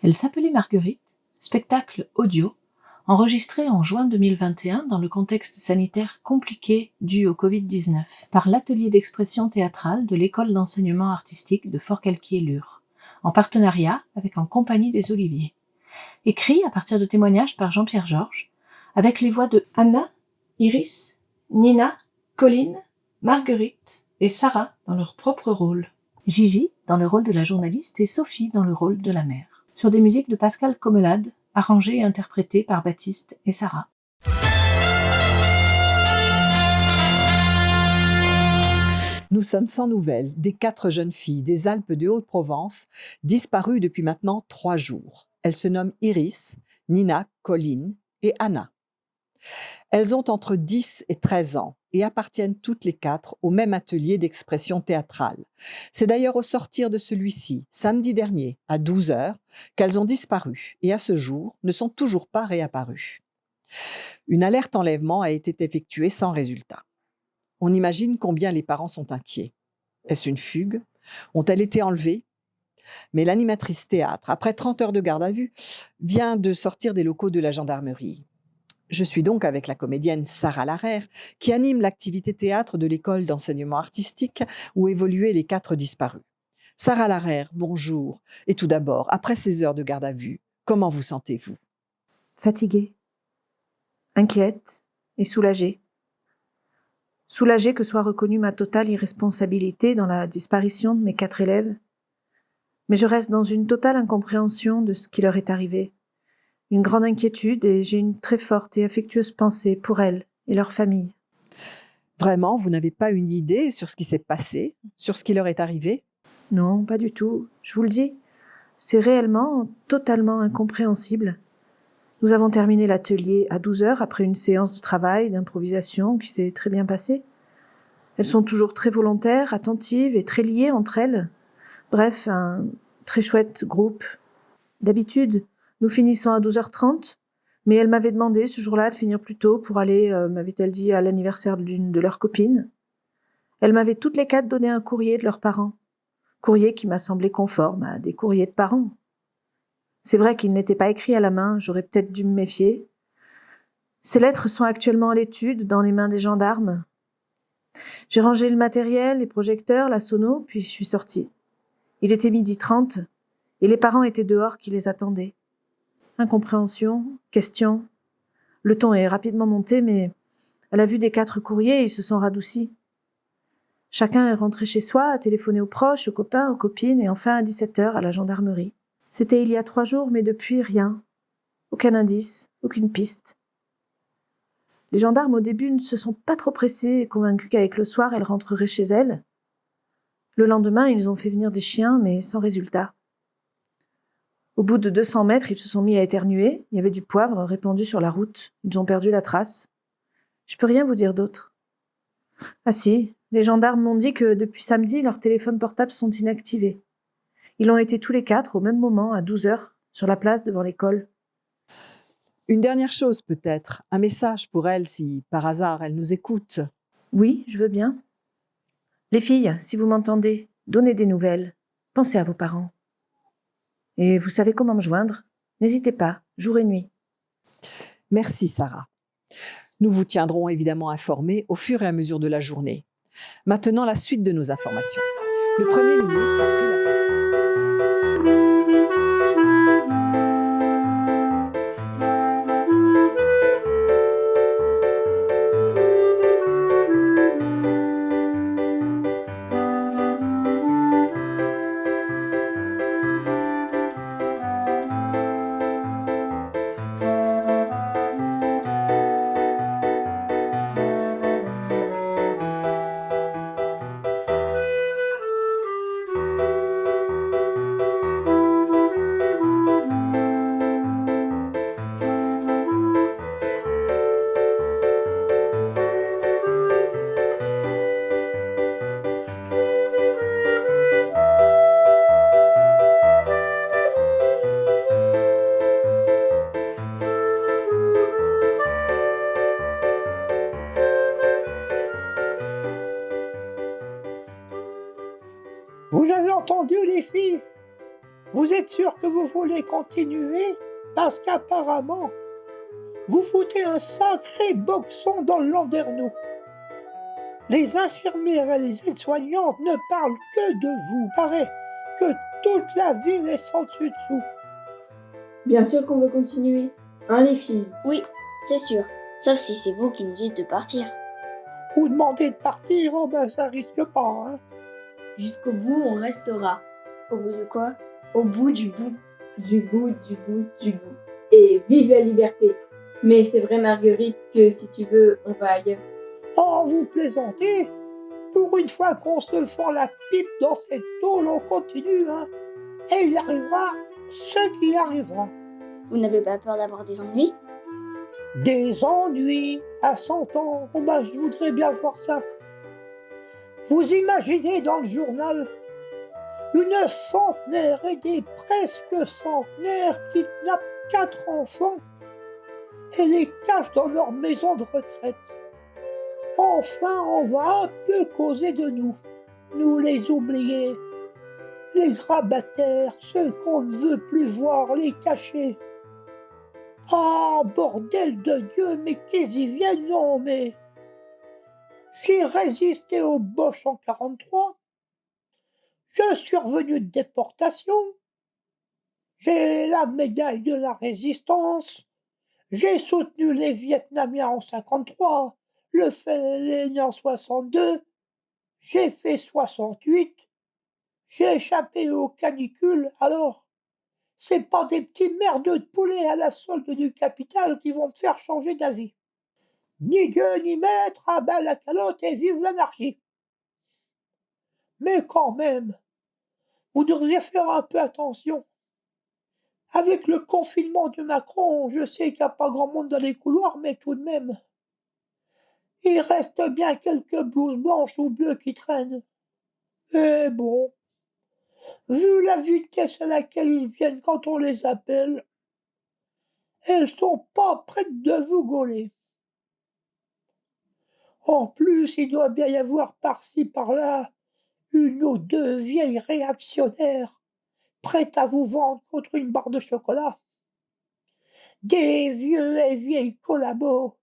Elle s'appelait Marguerite, spectacle audio, enregistré en juin 2021 dans le contexte sanitaire compliqué dû au Covid-19 par l'atelier d'expression théâtrale de l'école d'enseignement artistique de Forcalquier-Lure, en partenariat avec En Compagnie des Oliviers. Écrit à partir de témoignages par Jean-Pierre Georges, avec les voix de Anna, Iris, Nina, Colline, Marguerite et Sarah dans leur propre rôle. Gigi dans le rôle de la journaliste et Sophie dans le rôle de la mère. Sur des musiques de Pascal Comelade, arrangées et interprétées par Baptiste et Sarah. Nous sommes sans nouvelles des 4 jeunes filles des Alpes de Haute-Provence, disparues depuis maintenant 3 jours. Elles se nomment Iris, Nina, Colline et Anna. Elles ont entre 10 et 13 ans et appartiennent toutes les 4 au même atelier d'expression théâtrale. C'est d'ailleurs au sortir de celui-ci, samedi dernier, à 12h, qu'elles ont disparu et à ce jour ne sont toujours pas réapparues. Une alerte enlèvement a été effectuée sans résultat. On imagine combien les parents sont inquiets. Est-ce une fugue ? Ont-elles été enlevées ? Mais l'animatrice théâtre, après 30 heures de garde à vue, vient de sortir des locaux de la gendarmerie. Je suis donc avec la comédienne Sarah Larère, qui anime l'activité théâtre de l'école d'enseignement artistique où évoluaient les 4 disparus. Sarah Larère, bonjour. Et tout d'abord, après ces heures de garde à vue, comment vous sentez-vous ? Fatiguée, inquiète et soulagée. Soulagée que soit reconnue ma totale irresponsabilité dans la disparition de mes 4 élèves. Mais je reste dans une totale incompréhension de ce qui leur est arrivé. Une grande inquiétude et j'ai une très forte et affectueuse pensée pour elles et leur famille. Vraiment, vous n'avez pas une idée sur ce qui s'est passé, sur ce qui leur est arrivé ? Non, pas du tout. Je vous le dis, c'est réellement totalement incompréhensible. Nous avons terminé l'atelier à 12h après une séance de travail, d'improvisation qui s'est très bien passée. Elles sont toujours très volontaires, attentives et très liées entre elles. Bref, un très chouette groupe. D'habitude, nous finissons à 12h30, mais elle m'avait demandé ce jour-là de finir plus tôt pour aller, m'avait-elle dit, à l'anniversaire d'une de leurs copines. Elles m'avaient toutes les 4 donné un courrier de leurs parents. Courrier qui m'a semblé conforme à des courriers de parents. C'est vrai qu'il n'était pas écrit à la main, j'aurais peut-être dû me méfier. Ces lettres sont actuellement à l'étude dans les mains des gendarmes. J'ai rangé le matériel, les projecteurs, la sono, puis je suis sortie. Il était 12h30 et les parents étaient dehors qui les attendaient. Incompréhension, questions. Le ton est rapidement monté, mais à la vue des 4 courriers, ils se sont radoucis. Chacun est rentré chez soi, a téléphoné aux proches, aux copains, aux copines, et enfin à 17h à la gendarmerie. C'était il y a 3 jours, mais depuis, rien. Aucun indice, aucune piste. Les gendarmes, au début, ne se sont pas trop pressés, convaincus qu'avec le soir, elles rentreraient chez elles. Le lendemain, ils ont fait venir des chiens, mais sans résultat. Au bout de 200 mètres, ils se sont mis à éternuer. Il y avait du poivre répandu sur la route. Ils ont perdu la trace. Je peux rien vous dire d'autre. Ah si, les gendarmes m'ont dit que depuis samedi, leurs téléphones portables sont inactivés. Ils ont été tous les 4 au même moment, à 12h, sur la place devant l'école. Une dernière chose peut-être, un message pour elles si, par hasard, elles nous écoutent. Oui, je veux bien. Les filles, si vous m'entendez, donnez des nouvelles. Pensez à vos parents. Et vous savez comment me joindre ? N'hésitez pas, jour et nuit. Merci Sarah. Nous vous tiendrons évidemment informés au fur et à mesure de la journée. Maintenant, la suite de nos informations. Le Premier ministre a pris la parole. Vous avez entendu, les filles ? Vous êtes sûr que vous voulez continuer? Parce qu'apparemment, vous foutez un sacré boxon dans le Landerneau. Les infirmières et les aides-soignantes ne parlent que de vous. Paraît que toute la ville est sans dessus-dessous. Bien sûr qu'on veut continuer. Hein, les filles? Oui, c'est sûr. Sauf si c'est vous qui nous dites de partir. Vous demandez de partir, oh ben ça risque pas, hein. Jusqu'au bout, on restera. Au bout de quoi? Au bout du bout. Du bout, du bout, du bout. Et vive la liberté! Mais c'est vrai, Marguerite, que si tu veux, on va ailleurs. Oh, vous plaisantez? Pour une fois qu'on se fend la pipe dans cette tôle, on continue, hein. Et il arrivera ce qui arrivera. Vous n'avez pas peur d'avoir des ennuis? Des ennuis à 100 ans, oh ben, je voudrais bien voir ça. Vous imaginez dans le journal une centenaire et des presque centenaires kidnappent 4 enfants et les cachent dans leur maison de retraite. Enfin, on va un peu causer de nous, nous les oubliés, les grabataires, ceux qu'on ne veut plus voir, les cachés. Ah, bordel de Dieu, mais qu'ils y viennent, non, mais... J'ai résisté aux Boches en 43, je suis revenu de déportation, j'ai la médaille de la résistance, j'ai soutenu les Vietnamiens en 53, le FLN en 62, j'ai fait 68, j'ai échappé aux canicules, alors c'est pas des petits merdeux de poulet à la solde du capital qui vont me faire changer d'avis. Ni Dieu ni maître, à bas la calotte et vive l'anarchie. Mais quand même, vous devriez faire un peu attention. Avec le confinement de Macron, je sais qu'il n'y a pas grand monde dans les couloirs, mais tout de même, il reste bien quelques blouses blanches ou bleues qui traînent. Et bon, vu la vitesse à laquelle ils viennent quand on les appelle, elles sont pas prêtes de vous gauler. En plus, il doit bien y avoir par-ci par-là une ou deux vieilles réactionnaires prêtes à vous vendre contre une barre de chocolat. Des vieux et vieilles collabos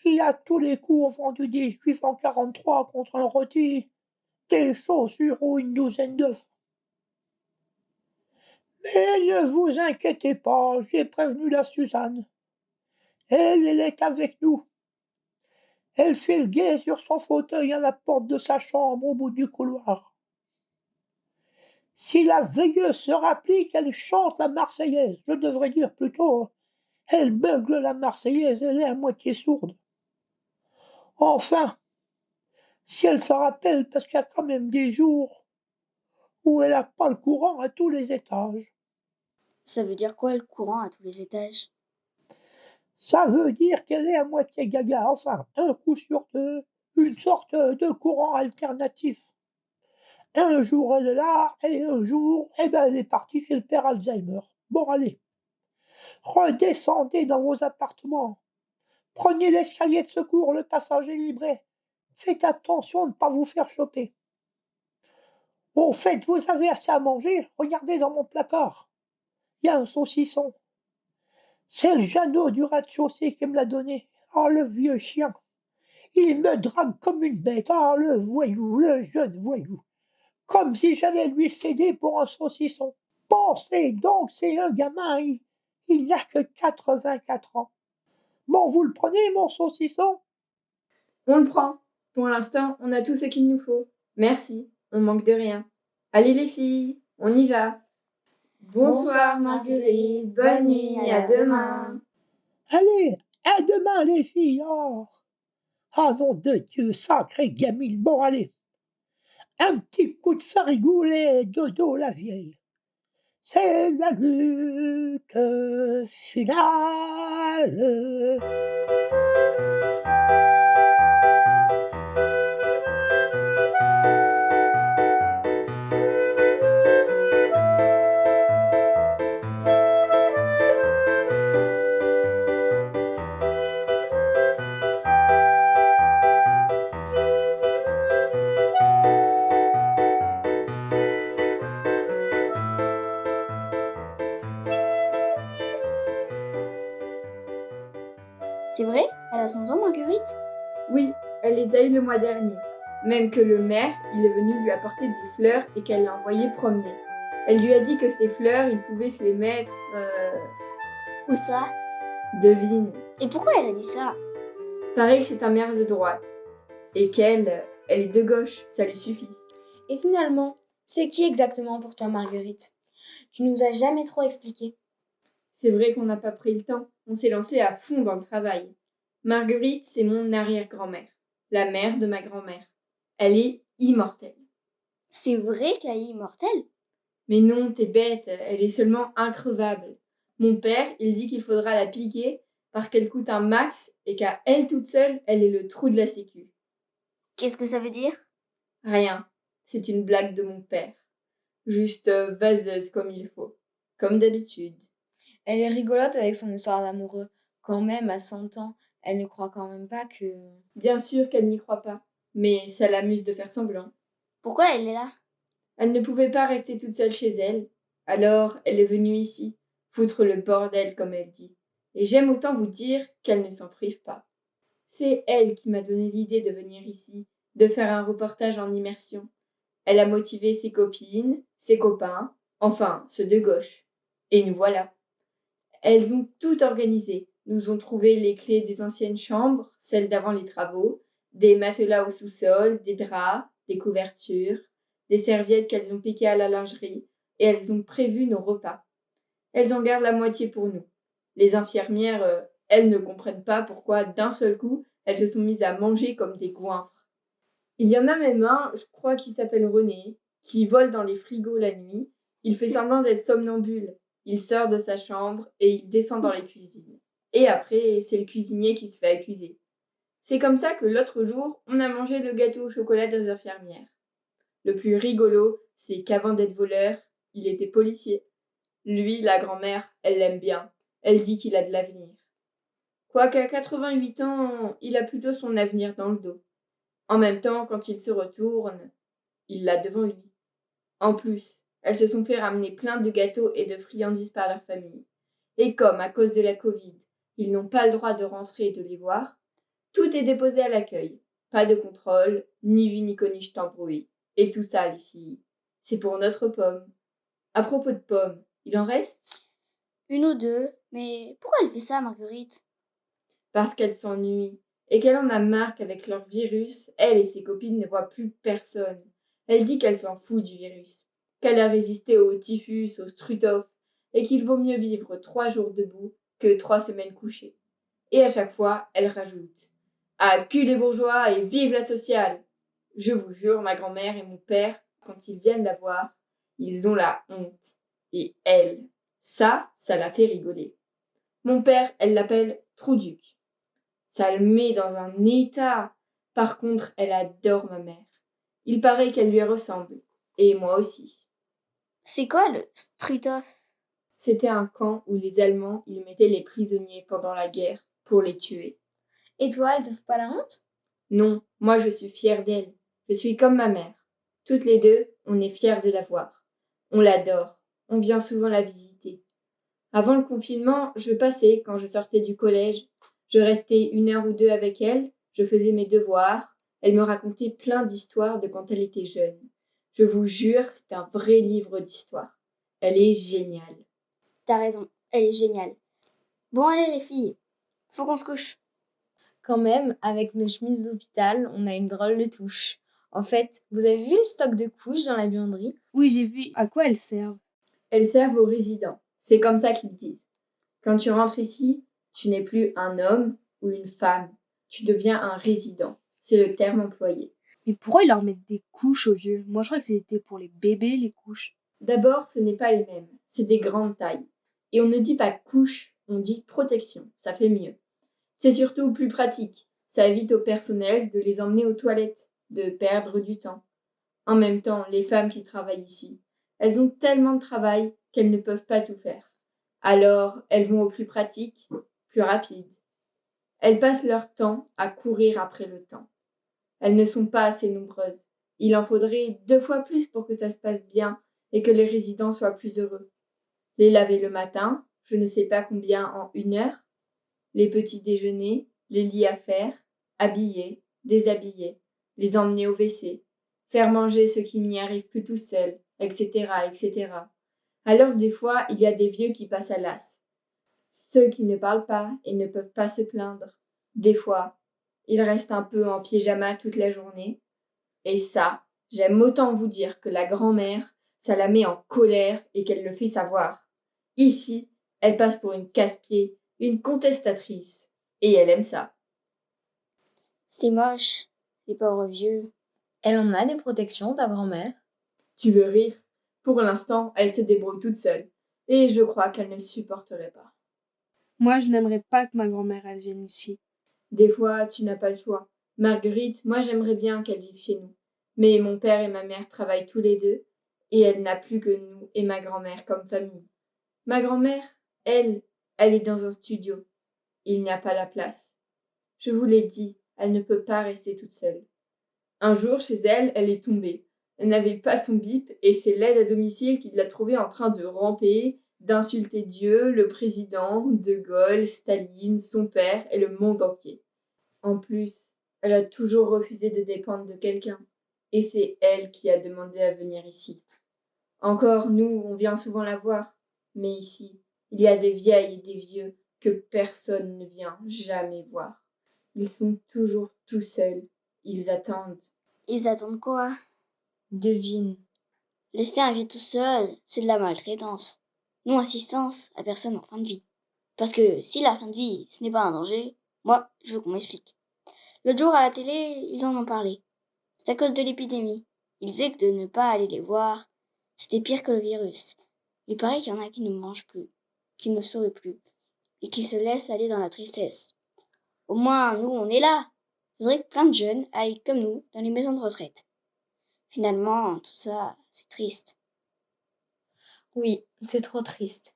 qui à tous les coups ont vendu des juifs en 43 contre un rôti, des chaussures ou une douzaine d'œufs. Mais ne vous inquiétez pas, j'ai prévenu la Suzanne. Elle est avec nous. Elle fait le guet sur son fauteuil à la porte de sa chambre au bout du couloir. Si la veilleuse se rapplique, elle chante la Marseillaise. Je devrais dire plutôt, elle beugle la Marseillaise, elle est à moitié sourde. Enfin, si elle se rappelle, parce qu'il y a quand même des jours où elle n'a pas le courant à tous les étages. Ça veut dire quoi le courant à tous les étages? Ça veut dire qu'elle est à moitié gaga, enfin, un coup sur deux, une sorte de courant alternatif. Un jour elle est là, et un jour, eh ben, elle est partie chez le père Alzheimer. Bon, allez, redescendez dans vos appartements. Prenez l'escalier de secours, le passage est libre. Faites attention de ne pas vous faire choper. Au fait, vous avez assez à manger? Regardez dans mon placard. Il y a un saucisson. C'est le Jeannot du rez-de-chaussée qui me l'a donné. Ah, le vieux chien. Il me drague comme une bête. Ah, le voyou, le jeune voyou. Comme si j'allais lui céder pour un saucisson. Pensez donc, c'est un gamin, il n'a que 84 ans. Bon, vous le prenez, mon saucisson? On le prend. Pour l'instant, on a tout ce qu'il nous faut. Merci, on manque de rien. Allez les filles, on y va. Bonsoir Marguerite, bonne nuit, à demain. Allez, à demain les filles. Oh. Ah nom de Dieu, sacré gamine. Bon, allez. Un petit coup de farigoulet, dodo la vieille. C'est la lutte finale. C'est vrai? Elle a 100 ans, Marguerite? Oui, elle les a eus le mois dernier. Même que le maire, il est venu lui apporter des fleurs et qu'elle l'a envoyé promener. Elle lui a dit que ces fleurs, il pouvait se les mettre... Où ça? Devine. Et pourquoi elle a dit ça? Paraît que c'est un maire de droite. Et qu'elle, elle est de gauche, ça lui suffit. Et finalement, c'est qui exactement pour toi, Marguerite? Tu nous as jamais trop expliqué. C'est vrai qu'on n'a pas pris le temps. On s'est lancé à fond dans le travail. Marguerite, c'est mon arrière-grand-mère. La mère de ma grand-mère. Elle est immortelle. C'est vrai qu'elle est immortelle? Mais non, t'es bête, elle est seulement increvable. Mon père, il dit qu'il faudra la piquer parce qu'elle coûte un max et qu'à elle toute seule, elle est le trou de la sécu. Qu'est-ce que ça veut dire? Rien, c'est une blague de mon père. Juste vaseuse comme il faut. Comme d'habitude. Elle est rigolote avec son histoire d'amoureux. Quand même, à 100 ans, elle ne croit quand même pas que... Bien sûr qu'elle n'y croit pas, mais ça l'amuse de faire semblant. Pourquoi elle est là? Elle ne pouvait pas rester toute seule chez elle. Alors, elle est venue ici, foutre le bordel comme elle dit. Et j'aime autant vous dire qu'elle ne s'en prive pas. C'est elle qui m'a donné l'idée de venir ici, de faire un reportage en immersion. Elle a motivé ses copines, ses copains, enfin ceux de gauche. Et nous voilà. Elles ont tout organisé, nous ont trouvé les clés des anciennes chambres, celles d'avant les travaux, des matelas au sous-sol, des draps, des couvertures, des serviettes qu'elles ont piquées à la lingerie, et elles ont prévu nos repas. Elles en gardent la moitié pour nous. Les infirmières, elles ne comprennent pas pourquoi, d'un seul coup, elles se sont mises à manger comme des goinfres. Il y en a même un, je crois qu'il s'appelle René, qui vole dans les frigos la nuit. Il fait semblant d'être somnambule. Il sort de sa chambre et il descend dans les cuisines. Et après, c'est le cuisinier qui se fait accuser. C'est comme ça que l'autre jour, on a mangé le gâteau au chocolat des infirmières. Le plus rigolo, c'est qu'avant d'être voleur, il était policier. Lui, la grand-mère, elle l'aime bien. Elle dit qu'il a de l'avenir. Quoiqu'à 88 ans, il a plutôt son avenir dans le dos. En même temps, quand il se retourne, il l'a devant lui. En plus, elles se sont fait ramener plein de gâteaux et de friandises par leur famille. Et comme, à cause de la Covid, ils n'ont pas le droit de rentrer et de les voir, tout est déposé à l'accueil. Pas de contrôle, ni vu ni connu, je t'embrouille. Et tout ça, les filles, c'est pour notre pomme. À propos de pommes, il en reste? Une ou deux, mais pourquoi elle fait ça, Marguerite? Parce qu'elle s'ennuie et qu'elle en a marre qu'avec leur virus, elle et ses copines ne voient plus personne. Elle dit qu'elle s'en fout du virus, qu'elle a résisté au typhus, au struthof, et qu'il vaut mieux vivre 3 jours debout que 3 semaines couchées. Et à chaque fois, elle rajoute « À cul les bourgeois et vive la sociale !» Je vous jure, ma grand-mère et mon père, quand ils viennent la voir, ils ont la honte. Et elle, ça la fait rigoler. Mon père, elle l'appelle Trouduc. Ça le met dans un état. Par contre, elle adore ma mère. Il paraît qu'elle lui ressemble. Et moi aussi. C'est quoi le Struthof? C'était un camp où les Allemands, ils mettaient les prisonniers pendant la guerre pour les tuer. Et toi, elle te fait pas la honte? Non, moi je suis fière d'elle. Je suis comme ma mère. Toutes les deux, on est fiers de la voir. On l'adore. On vient souvent la visiter. Avant le confinement, je passais quand je sortais du collège. Je restais 1 heure ou 2 avec elle, je faisais mes devoirs. Elle me racontait plein d'histoires de quand elle était jeune. Je vous jure, c'est un vrai livre d'histoire. Elle est géniale. T'as raison, elle est géniale. Bon, allez les filles, faut qu'on se couche. Quand même, avec nos chemises d'hôpital, on a une drôle de touche. En fait, vous avez vu le stock de couches dans la buanderie? Oui, j'ai vu. À quoi elles servent? Elles servent aux résidents. C'est comme ça qu'ils disent. Quand tu rentres ici, tu n'es plus un homme ou une femme. Tu deviens un résident. C'est le terme employé. Mais pourquoi ils leur mettent des couches aux vieux? Moi, je crois que c'était pour les bébés, les couches. D'abord, ce n'est pas les mêmes. C'est des grandes tailles. Et on ne dit pas couche, on dit protection. Ça fait mieux. C'est surtout plus pratique. Ça évite au personnel de les emmener aux toilettes, de perdre du temps. En même temps, les femmes qui travaillent ici, elles ont tellement de travail qu'elles ne peuvent pas tout faire. Alors, elles vont au plus pratique, plus rapide. Elles passent leur temps à courir après le temps. Elles ne sont pas assez nombreuses. Il en faudrait 2 fois plus pour que ça se passe bien et que les résidents soient plus heureux. Les laver le matin, je ne sais pas combien en 1 heure. les petits déjeuners, les lits à faire, habiller, déshabiller, les emmener au WC, faire manger ceux qui n'y arrivent plus tout seuls, etc., etc. Alors des fois, il y a des vieux qui passent à l'as. Ceux qui ne parlent pas et ne peuvent pas se plaindre. Des fois, ils restent un peu en pyjama toute la journée. Et ça, j'aime autant vous dire que la grand-mère, ça la met en colère et qu'elle le fait savoir. Ici, elle passe pour une casse-pied, une contestatrice. Et elle aime ça. C'est moche, les pauvres vieux. Elle en a des protections, ta grand-mère? Tu veux rire? Pour l'instant, elle se débrouille toute seule. Et je crois qu'elle ne supporterait pas. Moi, je n'aimerais pas que ma grand-mère elle vienne ici. Des fois, tu n'as pas le choix. Marguerite, moi j'aimerais bien qu'elle vive chez nous. Mais mon père et ma mère travaillent tous les deux, et elle n'a plus que nous et ma grand-mère comme famille. Ma grand-mère, elle est dans un studio. Il n'y a pas la place. Je vous l'ai dit, elle ne peut pas rester toute seule. Un jour, chez elle, elle est tombée. Elle n'avait pas son bip, et c'est l'aide à domicile qui l'a trouvée en train de ramper, d'insulter Dieu, le président, De Gaulle, Staline, son père et le monde entier. En plus, elle a toujours refusé de dépendre de quelqu'un. Et c'est elle qui a demandé à venir ici. Encore, nous, on vient souvent la voir. Mais ici, il y a des vieilles et des vieux que personne ne vient jamais voir. Ils sont toujours tout seuls. Ils attendent. Ils attendent quoi? Devine. Laisser un vieux tout seul, c'est de la maltraitance. Non-assistance à personne en fin de vie. Parce que si la fin de vie, ce n'est pas un danger, moi, je veux qu'on m'explique. L'autre jour à la télé, ils en ont parlé. C'est à cause de l'épidémie. Ils disaient que de ne pas aller les voir, c'était pire que le virus. Il paraît qu'il y en a qui ne mangent plus, qui ne sourient plus, et qui se laissent aller dans la tristesse. Au moins, nous, on est là. Il faudrait que plein de jeunes aillent comme nous dans les maisons de retraite. Finalement, tout ça, c'est triste. Oui, c'est trop triste.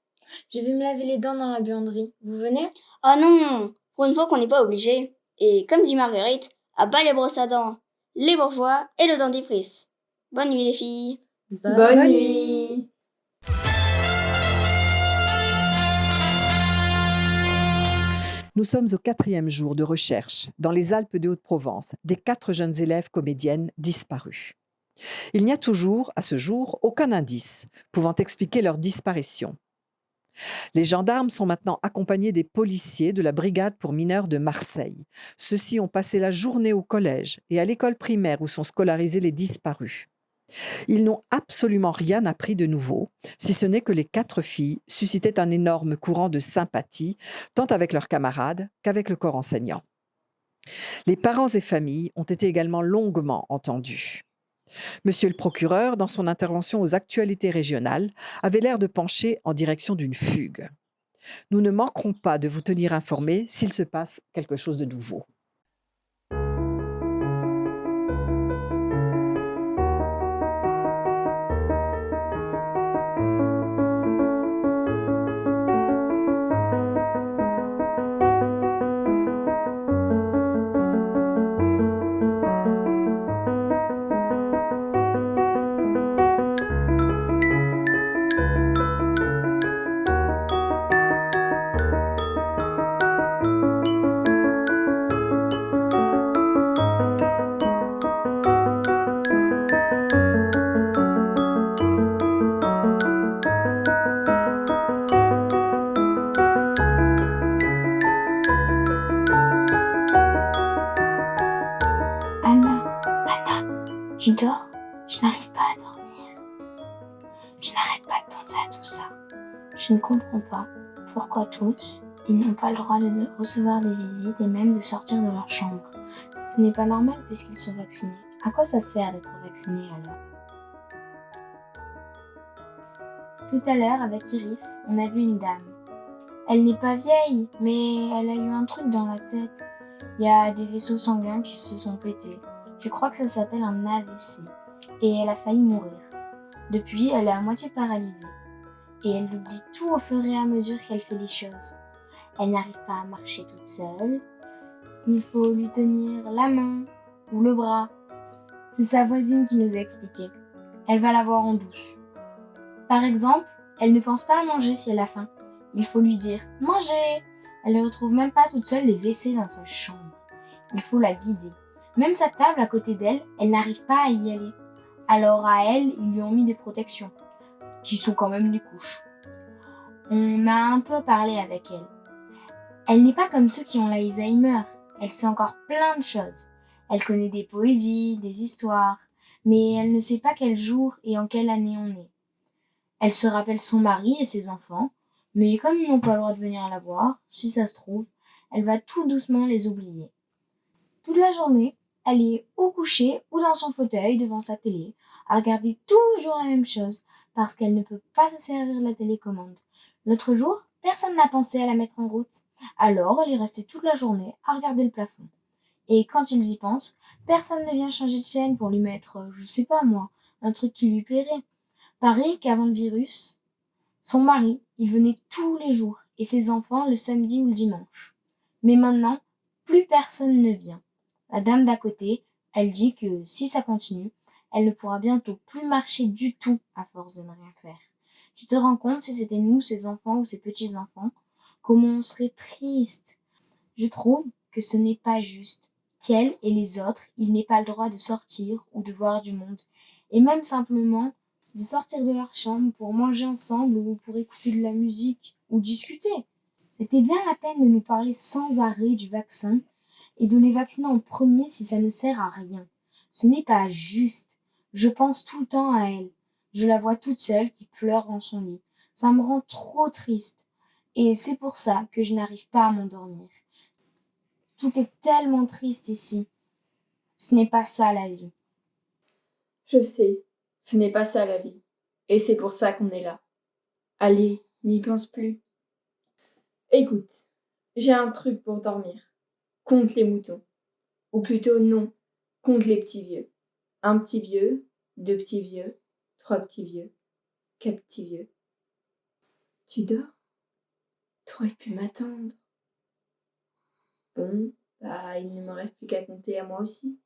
Je vais me laver les dents dans la buanderie. Vous venez? Ah non, pour une fois qu'on n'est pas obligé. Et comme dit Marguerite, à bas les brosses à dents, les bourgeois et le dentifrice. Bonne nuit les filles. Bonne nuit. Nous sommes au 4e jour de recherche dans les Alpes de Haute-Provence des 4 jeunes élèves comédiennes disparues. Il n'y a toujours, à ce jour, aucun indice pouvant expliquer leur disparition. Les gendarmes sont maintenant accompagnés des policiers de la brigade pour mineurs de Marseille. Ceux-ci ont passé la journée au collège et à l'école primaire où sont scolarisés les disparus. Ils n'ont absolument rien appris de nouveau, si ce n'est que les 4 filles suscitaient un énorme courant de sympathie, tant avec leurs camarades qu'avec le corps enseignant. Les parents et familles ont été également longuement entendus. Monsieur le procureur, dans son intervention aux actualités régionales, avait l'air de pencher en direction d'une fugue. Nous ne manquerons pas de vous tenir informés s'il se passe quelque chose de nouveau. Je dors, je n'arrive pas à dormir. Je n'arrête pas de penser à tout ça. Je ne comprends pas pourquoi tous, ils n'ont pas le droit de recevoir des visites et même de sortir de leur chambre. Ce n'est pas normal puisqu'ils sont vaccinés. À quoi ça sert d'être vacciné alors? Tout à l'heure, avec Iris, on a vu une dame. Elle n'est pas vieille, mais elle a eu un truc dans la tête. Il y a des vaisseaux sanguins qui se sont pétés. Je crois que ça s'appelle un AVC. Et elle a failli mourir. Depuis, elle est à moitié paralysée. Et elle oublie tout au fur et à mesure qu'elle fait les choses. Elle n'arrive pas à marcher toute seule. Il faut lui tenir la main ou le bras. C'est sa voisine qui nous a expliqué. Elle va la voir en douce. Par exemple, elle ne pense pas à manger si elle a faim. Il faut lui dire « Mangez !» Elle ne retrouve même pas toute seule les WC dans sa chambre. Il faut la guider. Même sa table à côté d'elle, elle n'arrive pas à y aller. Alors à elle, ils lui ont mis des protections, qui sont quand même des couches. On a un peu parlé avec elle. Elle n'est pas comme ceux qui ont l'Alzheimer. Elle sait encore plein de choses. Elle connaît des poésies, des histoires, mais elle ne sait pas quel jour et en quelle année on est. Elle se rappelle son mari et ses enfants, mais comme ils n'ont pas le droit de venir la voir, si ça se trouve, elle va tout doucement les oublier. Toute la journée, elle est au coucher ou dans son fauteuil devant sa télé, à regarder toujours la même chose, parce qu'elle ne peut pas se servir de la télécommande. L'autre jour, personne n'a pensé à la mettre en route. Alors, elle est restée toute la journée à regarder le plafond. Et quand ils y pensent, personne ne vient changer de chaîne pour lui mettre, je sais pas moi, un truc qui lui plairait. Pareil qu'avant le virus, son mari, il venait tous les jours, et ses enfants le samedi ou le dimanche. Mais maintenant, plus personne ne vient. La dame d'à côté, elle dit que si ça continue, elle ne pourra bientôt plus marcher du tout à force de ne rien faire. Tu te rends compte si c'était nous, ses enfants ou ses petits-enfants, comment on serait triste. Je trouve que ce n'est pas juste qu'elle et les autres, ils n'aient pas le droit de sortir ou de voir du monde, et même simplement de sortir de leur chambre pour manger ensemble ou pour écouter de la musique ou discuter. C'était bien la peine de nous parler sans arrêt du vaccin et de les vacciner en premier si ça ne sert à rien. Ce n'est pas juste. Je pense tout le temps à elle. Je la vois toute seule qui pleure dans son lit. Ça me rend trop triste. Et c'est pour ça que je n'arrive pas à m'endormir. Tout est tellement triste ici. Ce n'est pas ça la vie. Je sais, ce n'est pas ça la vie. Et c'est pour ça qu'on est là. Allez, n'y pense plus. Écoute, j'ai un truc pour dormir. Compte les moutons. Ou plutôt non, compte les petits vieux. Un petit vieux, deux petits vieux, trois petits vieux, quatre petits vieux. Tu dors? T'aurais pu m'attendre. Bon, bah il ne me reste plus qu'à compter à moi aussi.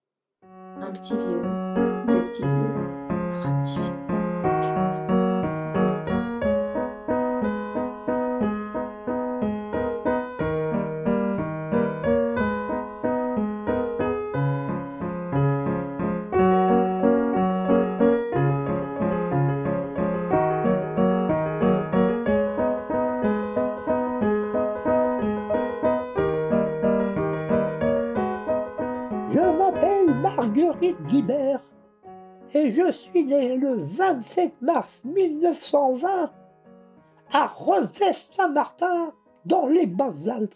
Un petit vieux, deux petits vieux, trois petits vieux, quatre petits vieux. Je m'appelle Marguerite Guibert et je suis née le 27 mars 1920 à Revest-Saint-Martin dans les Basses-Alpes.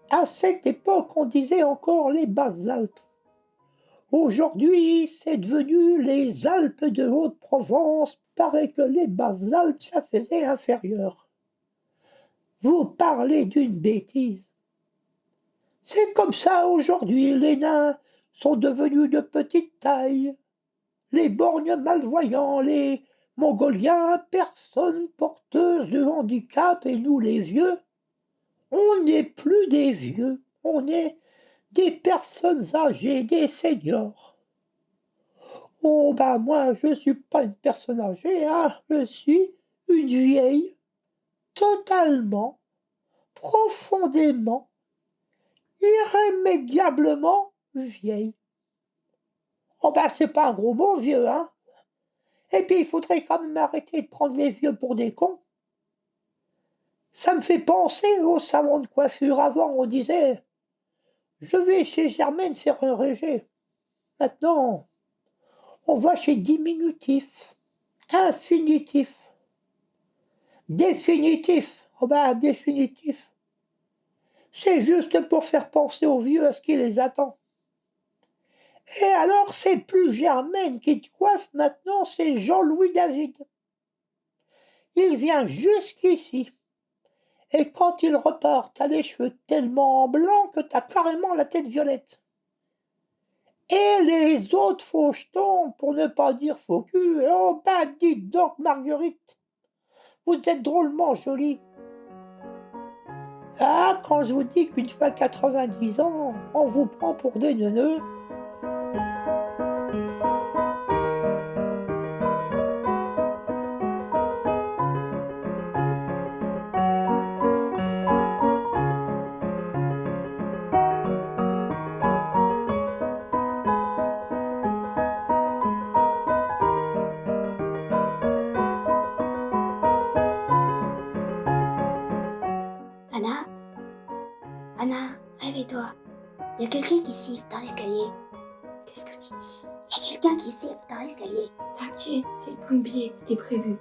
À cette époque, on disait encore les Basses-Alpes. Aujourd'hui, c'est devenu les Alpes de Haute-Provence. Paraît que les Basses-Alpes, ça faisait inférieur. Vous parlez d'une bêtise. C'est comme ça aujourd'hui, les nains sont devenus de petite taille. Les borgnes malvoyants, les mongoliens, personnes porteuses de handicap, et nous les vieux, on n'est plus des vieux, on est des personnes âgées, des seniors. Oh ben moi, je suis pas une personne âgée, hein, je suis une vieille, totalement, profondément, irrémédiablement vieille. Oh ben c'est pas un gros mot, vieux, hein. Et puis il faudrait quand même arrêter de prendre les vieux pour des cons. Ça me fait penser au salon de coiffure. Avant, on disait « Je vais chez Germaine faire un régé ». Maintenant, on va chez diminutif, infinitif, définitif. Oh ben, définitif. C'est juste pour faire penser aux vieux à ce qui les attend. Et alors, c'est plus Germaine qui te coiffe maintenant, c'est Jean-Louis David. Il vient jusqu'ici. Et quand il repart, t'as les cheveux tellement blancs que t'as carrément la tête violette. Et les autres faux jetons, pour ne pas dire faux cul, oh ben dites donc Marguerite, vous êtes drôlement jolie. Ah, quand je vous dis qu'une fois 90 ans, on vous prend pour des neuneux. Anna? Anna, réveille-toi. Il y a quelqu'un qui siffle dans l'escalier. Qu'est-ce que tu dis? Il y a quelqu'un qui siffle dans l'escalier. T'inquiète, c'est le plombier, c'était prévu.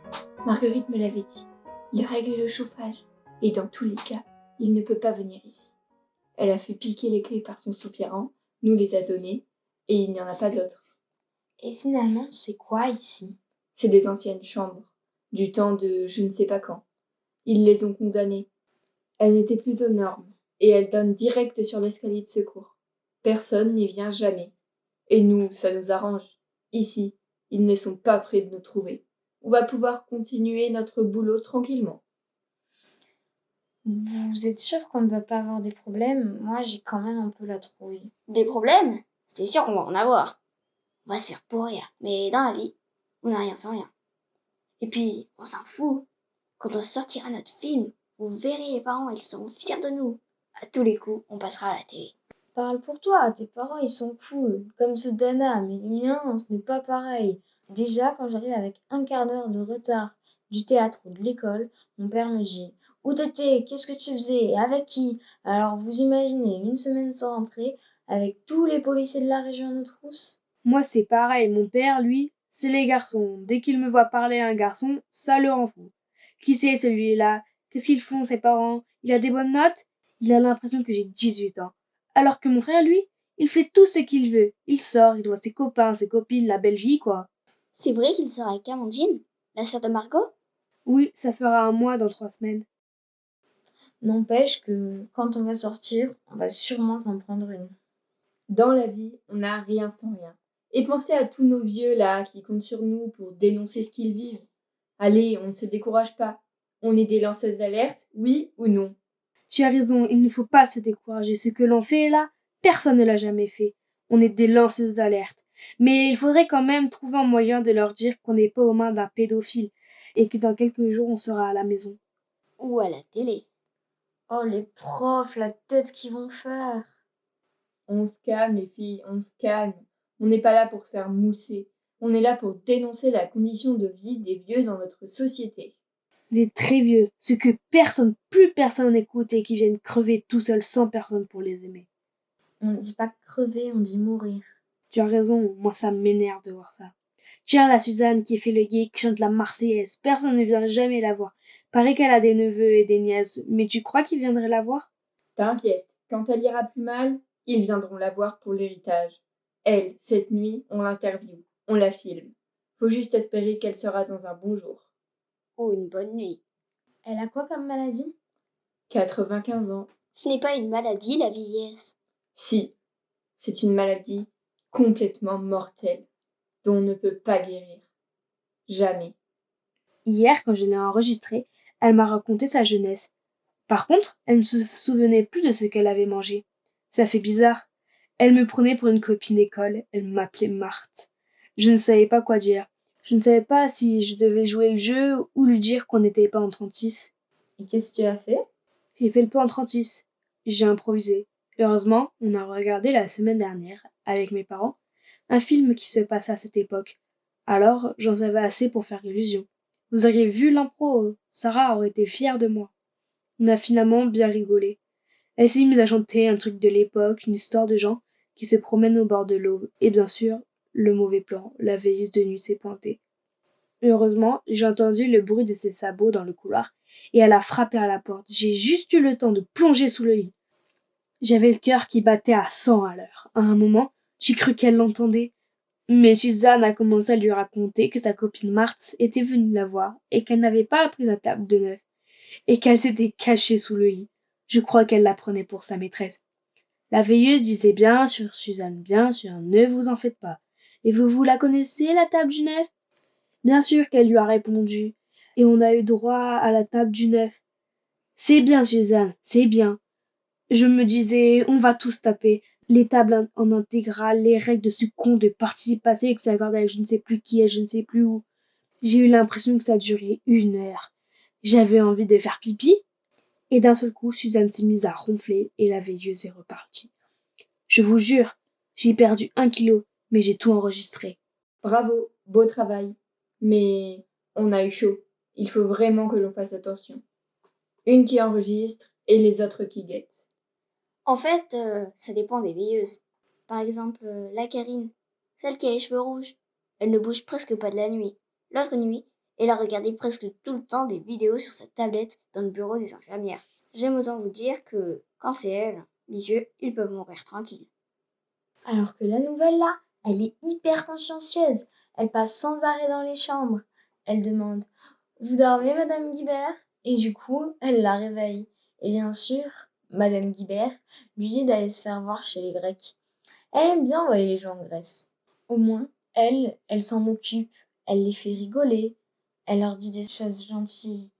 Marguerite me l'avait dit. Il règle le chauffage. Et dans tous les cas, il ne peut pas venir ici. Elle a fait piquer les clés par son soupirant, nous les a données, et il n'y en a pas d'autres. Et finalement, c'est quoi ici? C'est des anciennes chambres, du temps de je ne sais pas quand. Ils les ont condamnées. Elles n'étaient plus aux normes, et elles donnent direct sur l'escalier de secours. Personne n'y vient jamais. Et nous, ça nous arrange. Ici, ils ne sont pas près de nous trouver. On va pouvoir continuer notre boulot tranquillement. Vous êtes sûr qu'on ne va pas avoir des problèmes? Moi, j'ai quand même un peu la trouille. Des problèmes? C'est sûr qu'on va en avoir. On va se faire pourrir. Mais dans la vie, on n'a rien sans rien. Et puis, on s'en fout. Quand on sortira notre film, vous verrez les parents, ils seront fiers de nous. À tous les coups, on passera à la télé. Parle pour toi, tes parents ils sont cool, comme ceux d'Anna, mais les miens, ce n'est pas pareil. Déjà, quand j'arrive avec un quart d'heure de retard du théâtre ou de l'école, mon père me dit « Où t'étais? Qu'est-ce que tu faisais? Et avec qui ?» Alors vous imaginez une semaine sans rentrer, avec tous les policiers de la région à nos trousses? Moi, c'est pareil. Mon père, lui, c'est les garçons. Dès qu'il me voit parler à un garçon, ça le rend fou. Qui c'est celui-là? Qu'est-ce qu'ils font, ses parents? Il a des bonnes notes? Il a l'impression que j'ai 18 ans. Alors que mon frère, lui, il fait tout ce qu'il veut. Il sort, il voit ses copains, ses copines, la belle vie, quoi. C'est vrai qu'il sort avec Amandine, la sœur de Margot? Oui, ça fera un mois dans 3 semaines. N'empêche que quand on va sortir, on va sûrement s'en prendre une. Dans la vie, on n'a rien sans rien. Et pensez à tous nos vieux là qui comptent sur nous pour dénoncer ce qu'ils vivent. Allez, on ne se décourage pas. On est des lanceuses d'alerte, oui ou non? Tu as raison, il ne faut pas se décourager. Ce que l'on fait là, personne ne l'a jamais fait. On est des lanceuses d'alerte. Mais il faudrait quand même trouver un moyen de leur dire qu'on n'est pas aux mains d'un pédophile et que dans quelques jours on sera à la maison. Ou à la télé. Oh les profs, la tête qu'ils vont faire. On se calme les filles, on se calme. On n'est pas là pour se faire mousser. On est là pour dénoncer la condition de vie des vieux dans notre société. Des très vieux, ceux que plus personne n'écoute et qui viennent crever tout seuls sans personne pour les aimer. On ne dit pas crever, on dit mourir. Tu as raison, moi ça m'énerve de voir ça. Tiens, la Suzanne qui fait le gay, qui chante la Marseillaise, personne ne vient jamais la voir. Paraît qu'elle a des neveux et des nièces, mais tu crois qu'ils viendraient la voir? T'inquiète, quand elle ira plus mal, ils viendront la voir pour l'héritage. Elle, cette nuit, on l'interviewe, on la filme. Faut juste espérer qu'elle sera dans un bon jour. Ou une bonne nuit. Elle a quoi comme maladie? 95 ans. Ce n'est pas une maladie, la vieillesse. Si, c'est une maladie complètement mortelle, dont on ne peut pas guérir. Jamais. Hier, quand je l'ai enregistrée, elle m'a raconté sa jeunesse. Par contre, elle ne se souvenait plus de ce qu'elle avait mangé. Ça fait bizarre. Elle me prenait pour une copine d'école, elle m'appelait Marthe. Je ne savais pas quoi dire. Je ne savais pas si je devais jouer le jeu ou lui dire qu'on n'était pas en 36. Et qu'est-ce que tu as fait? J'ai fait le pas en 36. J'ai improvisé. Heureusement, on a regardé la semaine dernière, avec mes parents, un film qui se passe à cette époque. Alors, j'en savais assez pour faire illusion. Vous auriez vu l'impro, Sarah aurait été fière de moi. On a finalement bien rigolé. Elle s'est mise à chanter un truc de l'époque, une histoire de gens qui se promènent au bord de l'eau, et bien sûr, le mauvais plan, la veilleuse de nuit s'est pointée. Heureusement, j'ai entendu le bruit de ses sabots dans le couloir, et elle a frappé à la porte. J'ai juste eu le temps de plonger sous le lit. J'avais le cœur qui battait à 100 à l'heure. À un moment, j'ai cru qu'elle l'entendait. Mais Suzanne a commencé à lui raconter que sa copine Marthe était venue la voir et qu'elle n'avait pas appris la table de neuf et qu'elle s'était cachée sous le lit. Je crois qu'elle la prenait pour sa maîtresse. La veilleuse disait bien sûr, Suzanne, bien sûr, ne vous en faites pas. Et vous la connaissez, la table du neuf? Bien sûr qu'elle lui a répondu. Et on a eu droit à la table du neuf. C'est bien, Suzanne, c'est bien. Je me disais, on va tous taper. Les tables en intégrale, les règles de ce con de participe passé que ça accorde avec je ne sais plus qui et je ne sais plus où. J'ai eu l'impression que ça durait 1 heure. J'avais envie de faire pipi. Et d'un seul coup, Suzanne s'est mise à ronfler et la veilleuse est repartie. Je vous jure, j'ai perdu 1 kilo, mais j'ai tout enregistré. Bravo, beau travail. Mais on a eu chaud. Il faut vraiment que l'on fasse attention. Une qui enregistre et les autres qui guettent. En fait, ça dépend des veilleuses. Par exemple, la Karine, celle qui a les cheveux rouges. Elle ne bouge presque pas de la nuit. L'autre nuit, elle a regardé presque tout le temps des vidéos sur sa tablette dans le bureau des infirmières. J'aime autant vous dire que, quand c'est elle, les yeux, ils peuvent mourir tranquilles. Alors que la nouvelle là, elle est hyper consciencieuse. Elle passe sans arrêt dans les chambres. Elle demande « Vous dormez, Madame Guibert ?» Et du coup, elle la réveille. Et bien sûr, Madame Guibert lui dit d'aller se faire voir chez les Grecs. Elle aime bien envoyer les gens en Grèce. Au moins, elle s'en occupe. Elle les fait rigoler. Elle leur dit des choses gentilles.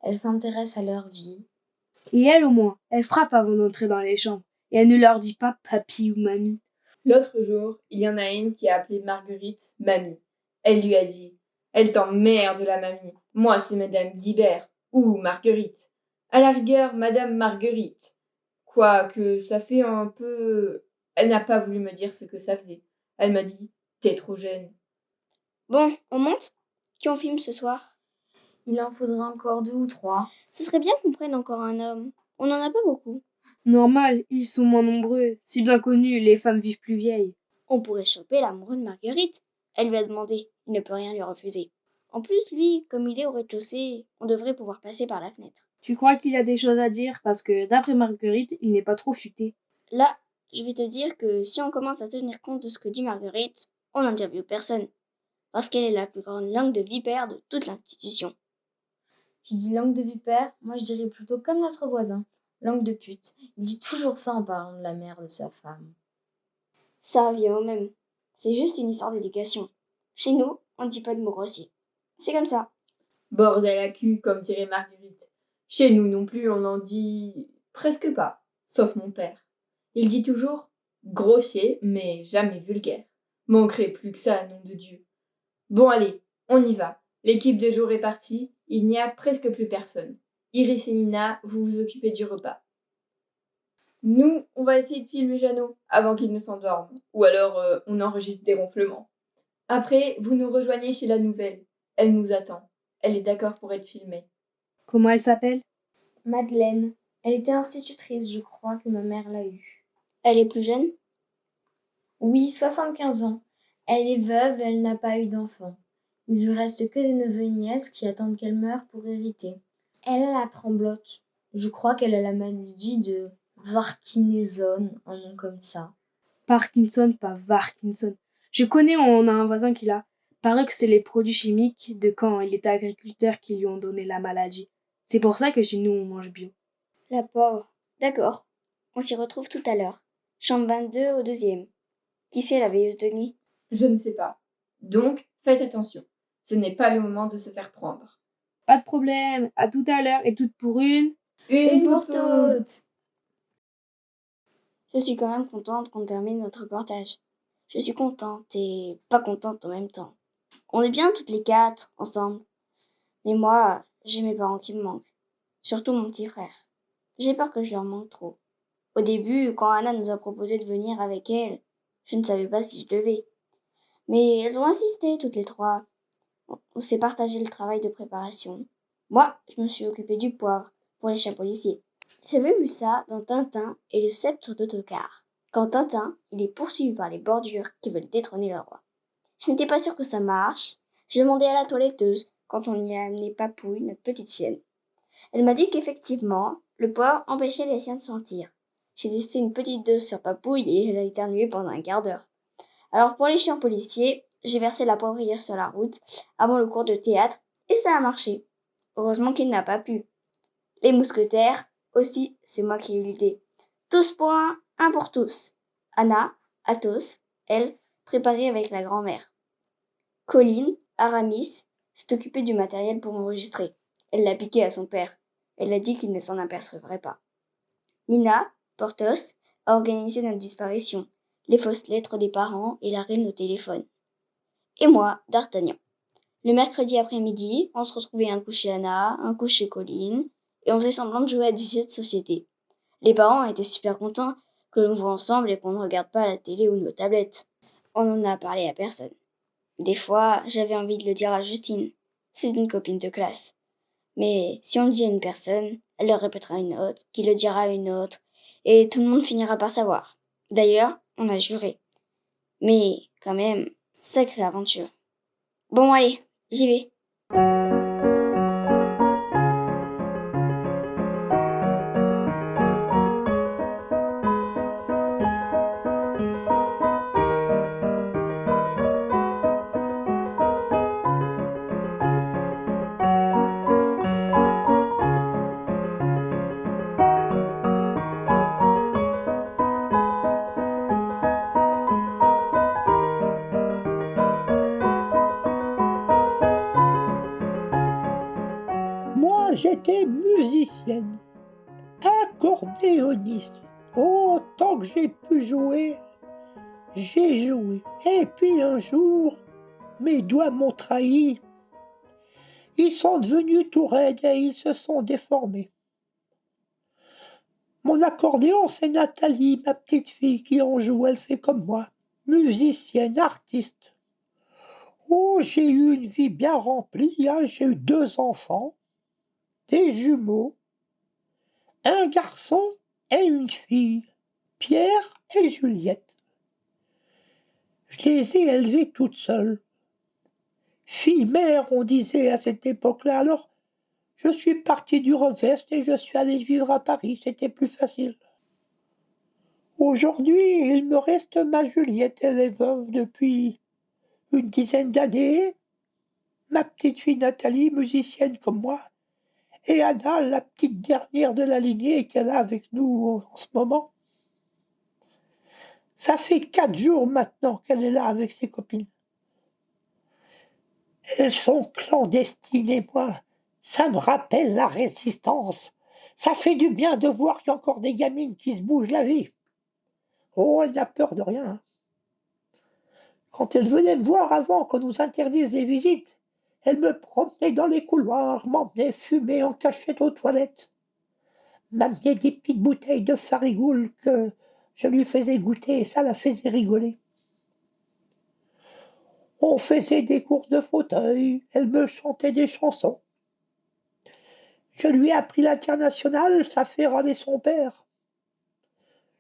Elle s'intéresse à leur vie. Et elle, au moins, elle frappe avant d'entrer dans les chambres. Et elle ne leur dit pas papy ou mamie. L'autre jour, il y en a une qui a appelé Marguerite mamie. Elle lui a dit « Elle t'emmerde la mamie. Moi, c'est Madame Guibert ou Marguerite. À la rigueur, Madame Marguerite. » Quoique ça fait un peu... Elle n'a pas voulu me dire ce que ça faisait. Elle m'a dit « T'es trop jeune. » Bon, on monte? Qui on filme ce soir? Il en faudra encore 2 ou 3. Ce serait bien qu'on prenne encore un homme. On n'en a pas beaucoup. Normal, ils sont moins nombreux. Si bien connu, les femmes vivent plus vieilles. On pourrait choper l'amoureux de Marguerite. Elle lui a demandé. Il ne peut rien lui refuser. En plus, lui, comme il est au rez-de-chaussée, on devrait pouvoir passer par la fenêtre. Tu crois qu'il y a des choses à dire parce que, d'après Marguerite, il n'est pas trop futé. Là, je vais te dire que si on commence à tenir compte de ce que dit Marguerite, on n'interviewe personne. Parce qu'elle est la plus grande langue de vipère de toute l'institution. Tu dis langue de vipère, moi je dirais plutôt comme notre voisin, langue de pute. Il dit toujours ça en parlant de la mère de sa femme. Ça revient au même. C'est juste une histoire d'éducation. Chez nous, on ne dit pas de mots grossiers. C'est comme ça. Bordel à cul, comme dirait Marguerite. Chez nous non plus, on en dit presque pas, sauf mon père. Il dit toujours grossier, mais jamais vulgaire. Manquerait plus que ça, nom de Dieu. Bon allez, on y va. L'équipe de jour est partie, il n'y a presque plus personne. Iris et Nina, vous vous occupez du repas. Nous, on va essayer de filmer Jeannot avant qu'il ne s'endorme. Ou alors, on enregistre des ronflements. Après, vous nous rejoignez chez la nouvelle. Elle nous attend. Elle est d'accord pour être filmée. Comment elle s'appelle? Madeleine. Elle était institutrice, je crois que ma mère l'a eue. Elle est plus jeune? Oui, 75 ans. Elle est veuve, elle n'a pas eu d'enfant. Il lui reste que des neveux et nièces qui attendent qu'elle meure pour hériter. Elle a la tremblote. Je crois qu'elle a la maladie de Parkinson, un nom comme ça. Parkinson, pas Parkinson. Je connais, on a un voisin qui l'a. Paraît que c'est les produits chimiques de quand il était agriculteur qui lui ont donné la maladie. C'est pour ça que chez nous on mange bio. La pauvre. D'accord. On s'y retrouve tout à l'heure. Chambre 22 au 2e. Qui c'est la veilleuse de nuit? Je ne sais pas. Donc, faites attention. Ce n'est pas le moment de se faire prendre. Pas de problème. À tout à l'heure et toutes pour une. Une pour toutes. Je suis quand même contente qu'on termine notre reportage. Je suis contente et pas contente en même temps. On est bien toutes les 4, ensemble. Mais moi, j'ai mes parents qui me manquent. Surtout mon petit frère. J'ai peur que je leur manque trop. Au début, quand Anna nous a proposé de venir avec elle, je ne savais pas si je devais. Mais elles ont insisté toutes les 3. On s'est partagé le travail de préparation. Moi, je me suis occupée du poivre pour les chiens policiers. J'avais vu ça dans Tintin et le sceptre d'Ottokar. Quand Tintin, il est poursuivi par les bordures qui veulent détrôner le roi. Je n'étais pas sûre que ça marche. J'ai demandé à la toiletteuse quand on y a amené Papouille, notre petite chienne. Elle m'a dit qu'effectivement, le poivre empêchait les chiens de sentir. J'ai testé une petite dose sur Papouille et elle a éternué pendant un quart d'heure. Alors pour les chiens policiers, j'ai versé la poivrière sur la route avant le cours de théâtre et ça a marché. Heureusement qu'il n'a pas plu. Les mousquetaires, aussi, c'est moi qui ai eu l'idée. Tous pour un pour tous. Anna, Athos, elle, préparée avec la grand-mère. Colline, Aramis, s'est occupée du matériel pour enregistrer. Elle l'a piqué à son père. Elle a dit qu'il ne s'en apercevrait pas. Nina, Porthos, a organisé notre disparition, les fausses lettres des parents et l'arrêt de nos téléphones. Et moi, D'Artagnan. Le mercredi après-midi, on se retrouvait un coup chez Anna, un coup chez Colline, et on faisait semblant de jouer à 10 jeux de société. Les parents étaient super contents que l'on joue ensemble et qu'on ne regarde pas la télé ou nos tablettes. On n'en a parlé à personne. Des fois, j'avais envie de le dire à Justine. C'est une copine de classe. Mais si on le dit à une personne, elle le répétera à une autre, qui le dira à une autre, et tout le monde finira par savoir. D'ailleurs, on a juré. Mais quand même, sacrée aventure. Bon allez, j'y vais. Moi, j'étais musicienne, accordéoniste. Oh, tant que j'ai pu jouer, j'ai joué. Et puis un jour, mes doigts m'ont trahi. Ils sont devenus tout raides et ils se sont déformés. Mon accordéon, c'est Nathalie, ma petite fille, qui en joue. Elle fait comme moi, musicienne, artiste. Oh, j'ai eu une vie bien remplie. Hein. J'ai eu 2 enfants, des jumeaux, un garçon et une fille, Pierre et Juliette. Je les ai élevés toutes seules. Fille-mère, on disait à cette époque-là. Alors, je suis parti du Revest et je suis allé vivre à Paris. C'était plus facile. Aujourd'hui, il me reste ma Juliette. Elle est veuve depuis une dizaine d'années. Ma petite fille Nathalie, musicienne comme moi. Et Anna, la petite dernière de la lignée qu'elle a avec nous en ce moment. Ça fait 4 jours maintenant qu'elle est là avec ses copines. Elles sont clandestines et moi, ça me rappelle la résistance. Ça fait du bien de voir qu'il y a encore des gamines qui se bougent la vie. Oh, elle n'a peur de rien. Hein. Quand elle venait me voir avant qu'on nous interdise des visites, elle me promenait dans les couloirs, m'emmenait fumer en cachette aux toilettes, m'amenait des petites bouteilles de farigoule que je lui faisais goûter et ça la faisait rigoler. On faisait des courses de fauteuil, elle me chantait des chansons. Je lui ai appris l'international, ça fait râler son père.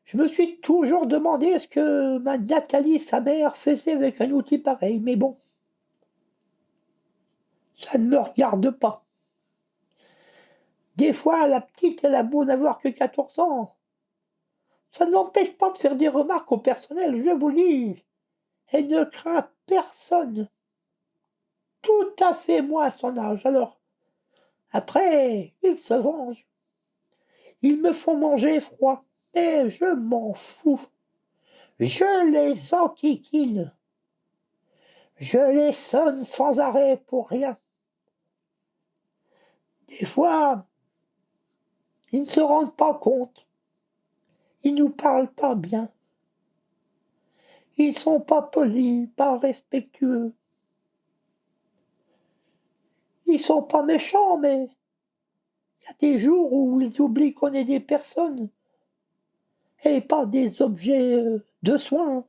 Je me suis toujours demandé ce que ma Nathalie, sa mère, faisait avec un outil pareil, mais bon, ça ne me regarde pas. Des fois, la petite, elle a beau n'avoir que 14 ans. Ça ne m'empêche pas de faire des remarques au personnel, je vous le dis. Elle ne craint personne. Tout à fait moi à son âge. Alors, après, ils se vengent. Ils me font manger froid. Mais je m'en fous. Je les enquiquine. Je les sonne sans arrêt pour rien. Des fois, ils ne se rendent pas compte. Ils nous parlent pas bien. Ils sont pas polis, pas respectueux. Ils sont pas méchants, mais il y a des jours où ils oublient qu'on est des personnes et pas des objets de soins.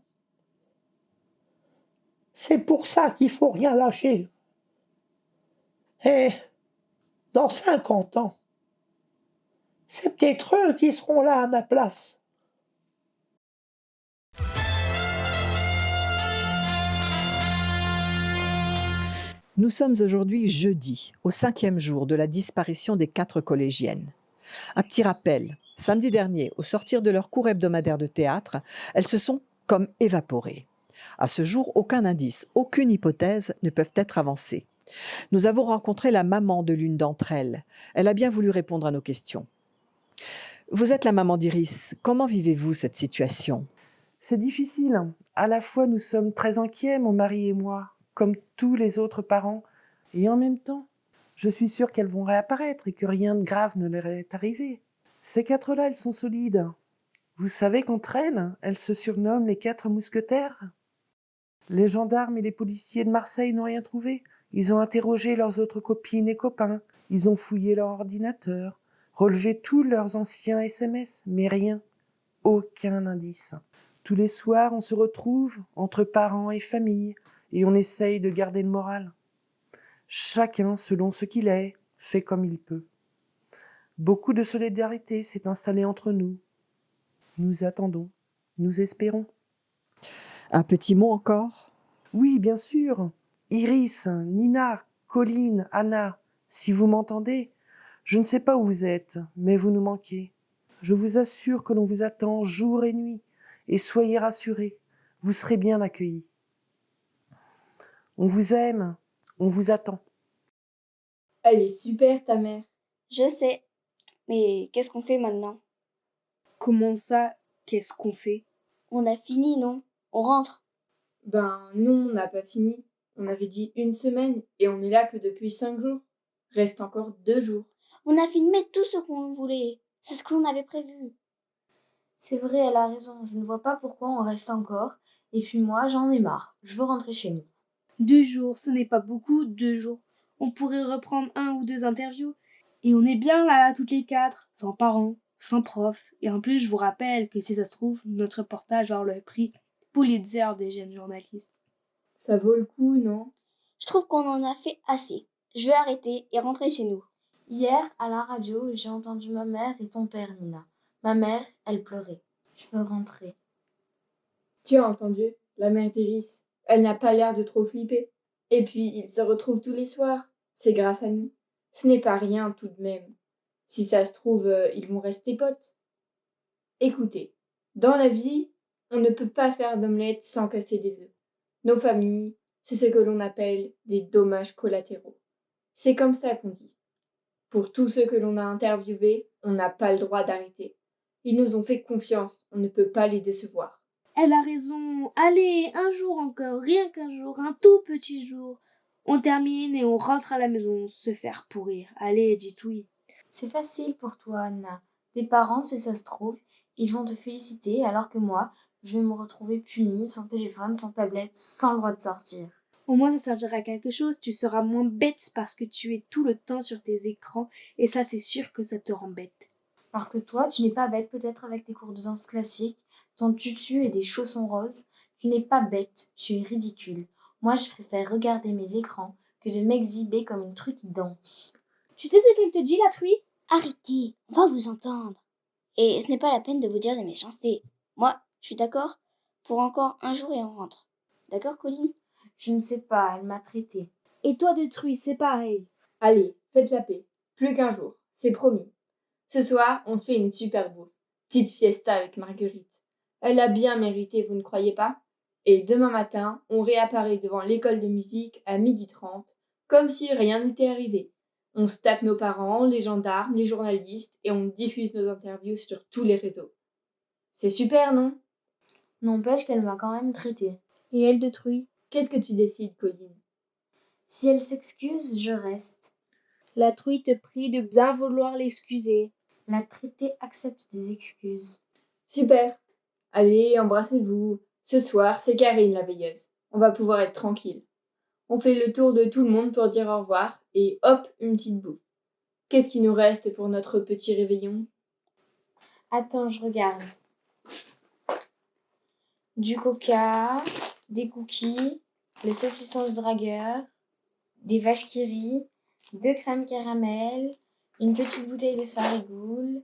C'est pour ça qu'il faut rien lâcher. Et dans 50 ans, c'est peut-être eux qui seront là à ma place. Nous sommes aujourd'hui jeudi, au 5e jour de la disparition des 4 collégiennes. Un petit rappel, samedi dernier, au sortir de leur cours hebdomadaire de théâtre, elles se sont comme évaporées. À ce jour, aucun indice, aucune hypothèse ne peuvent être avancées. Nous avons rencontré la maman de l'une d'entre elles. Elle a bien voulu répondre à nos questions. Vous êtes la maman d'Iris. Comment vivez-vous cette situation ? C'est difficile. À la fois, nous sommes très inquiets, mon mari et moi, comme tous les autres parents. Et en même temps, je suis sûre qu'elles vont réapparaître et que rien de grave ne leur est arrivé. Ces 4-là, elles sont solides. Vous savez qu'entre elles se surnomment les 4 mousquetaires. Les gendarmes et les policiers de Marseille n'ont rien trouvé. Ils ont interrogé leurs autres copines et copains. Ils ont fouillé leur ordinateur, relevé tous leurs anciens SMS, mais rien. Aucun indice. Tous les soirs, on se retrouve entre parents et famille et on essaye de garder le moral. Chacun selon ce qu'il est, fait comme il peut. Beaucoup de solidarité s'est installée entre nous. Nous attendons, nous espérons. Un petit mot encore? Oui, bien sûr. Iris, Nina, Colline, Anna, si vous m'entendez, je ne sais pas où vous êtes, mais vous nous manquez. Je vous assure que l'on vous attend jour et nuit, et soyez rassurés, vous serez bien accueillis. On vous aime, on vous attend. Elle est super, ta mère. Je sais. Mais qu'est-ce qu'on fait maintenant? Comment ça, qu'est-ce qu'on fait? On a fini, non? On rentre. Ben non, on n'a pas fini. On avait dit 1 semaine et on est là que depuis 5 jours. Reste encore 2 jours. On a filmé tout ce qu'on voulait. C'est ce que l'on avait prévu. C'est vrai, elle a raison. Je ne vois pas pourquoi on reste encore. Et puis moi, j'en ai marre. Je veux rentrer chez nous. 2 jours, ce n'est pas beaucoup, 2 jours. On pourrait reprendre 1 ou 2 interviews. Et on est bien là, toutes les 4, sans parents, sans prof. Et en plus, je vous rappelle que si ça se trouve, notre reportage va avoir le prix Pulitzer des jeunes journalistes. Ça vaut le coup, non? Je trouve qu'on en a fait assez. Je vais arrêter et rentrer chez nous. Hier, à la radio, j'ai entendu ma mère et ton père, Nina. Ma mère, elle pleurait. Je veux rentrer. Tu as entendu? La mère d'Iris. Elle n'a pas l'air de trop flipper. Et puis, ils se retrouvent tous les soirs. C'est grâce à nous. Ce n'est pas rien tout de même. Si ça se trouve, ils vont rester potes. Écoutez, dans la vie, on ne peut pas faire d'omelette sans casser des œufs. Nos familles, c'est ce que l'on appelle des dommages collatéraux. C'est comme ça qu'on dit. Pour tous ceux que l'on a interviewés, on n'a pas le droit d'arrêter. Ils nous ont fait confiance, on ne peut pas les décevoir. Elle a raison. Allez, un jour encore, rien qu'un jour, un tout petit jour. On termine et on rentre à la maison, se faire pourrir. Allez, dites oui. C'est facile pour toi, Anna. Tes parents, si ça se trouve, ils vont te féliciter, alors que moi, je vais me retrouver punie, sans téléphone, sans tablette, sans le droit de sortir. Au moins, ça servira à quelque chose. Tu seras moins bête parce que tu es tout le temps sur tes écrans. Et ça, c'est sûr que ça te rend bête. Parce que toi, tu n'es pas bête peut-être avec tes cours de danse classique, ton tutu et des chaussons roses. Tu n'es pas bête, tu es ridicule. Moi, je préfère regarder mes écrans que de m'exhiber comme une truie qui danse. Tu sais ce qu'elle te dit, la truie? Arrêtez, on va vous entendre. Et ce n'est pas la peine de vous dire des méchancetés. Moi, je suis d'accord pour encore un jour et on rentre. D'accord, Colline? Je ne sais pas, elle m'a traitée. Et toi de truie, c'est pareil. Allez, faites la paix. Plus qu'un jour, c'est promis. Ce soir, on se fait une super bouffe. Petite fiesta avec Marguerite. Elle a bien mérité, vous ne croyez pas? Et demain matin, on réapparaît devant l'école de musique à 12h30, comme si rien n'était arrivé. On se tape nos parents, les gendarmes, les journalistes, et on diffuse nos interviews sur tous les réseaux. C'est super, non? N'empêche qu'elle m'a quand même traitée. Et elle de truie? Qu'est-ce que tu décides, Colline? Si elle s'excuse, je reste. La truie te prie de bien vouloir l'excuser. La traitée accepte des excuses. Super. Allez, embrassez-vous. Ce soir, c'est Karine la veilleuse. On va pouvoir être tranquille. On fait le tour de tout le monde pour dire au revoir et hop, une petite bouffe. Qu'est-ce qui nous reste pour notre petit réveillon? Attends, je regarde. Du coca, des cookies, le saucisson dragueur, des vaches qui rient, 2 crèmes caramel, une petite bouteille de Farigoule,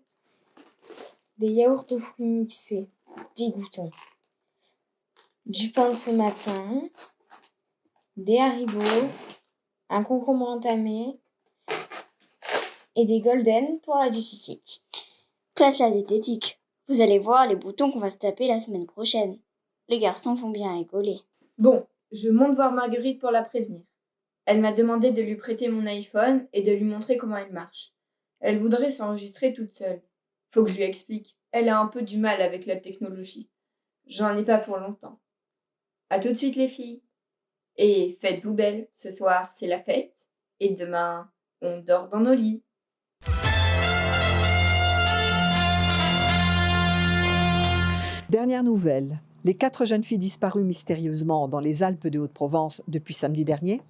des yaourts aux fruits mixés, dégoûtants, du pain de ce matin, des haribots, un concombre entamé et des golden pour la diététique. Classe la diététique. Vous allez voir les boutons qu'on va se taper la semaine prochaine. Les garçons vont bien rigoler. Bon, je monte voir Marguerite pour la prévenir. Elle m'a demandé de lui prêter mon iPhone et de lui montrer comment il marche. Elle voudrait s'enregistrer toute seule. Faut que je lui explique. Elle a un peu du mal avec la technologie. J'en ai pas pour longtemps. À tout de suite les filles. Et faites-vous belle, ce soir c'est la fête. Et demain, on dort dans nos lits. Dernière nouvelle. Les 4 jeunes filles disparues mystérieusement dans les Alpes de Haute-Provence depuis samedi dernier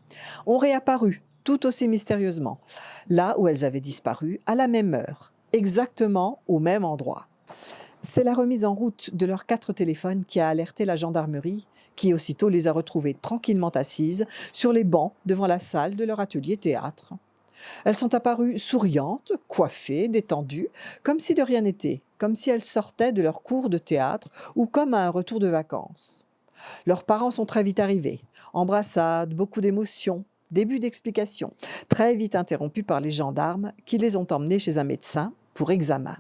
ont réapparu tout aussi mystérieusement, là où elles avaient disparu à la même heure, exactement au même endroit. C'est la remise en route de leurs 4 téléphones qui a alerté la gendarmerie, qui aussitôt les a retrouvées tranquillement assises sur les bancs devant la salle de leur atelier théâtre. Elles sont apparues souriantes, coiffées, détendues, comme si de rien n'était, comme si elles sortaient de leur cours de théâtre ou comme à un retour de vacances. Leurs parents sont très vite arrivés. Embrassades, beaucoup d'émotions, début d'explications, très vite interrompus par les gendarmes qui les ont emmenés chez un médecin pour examen.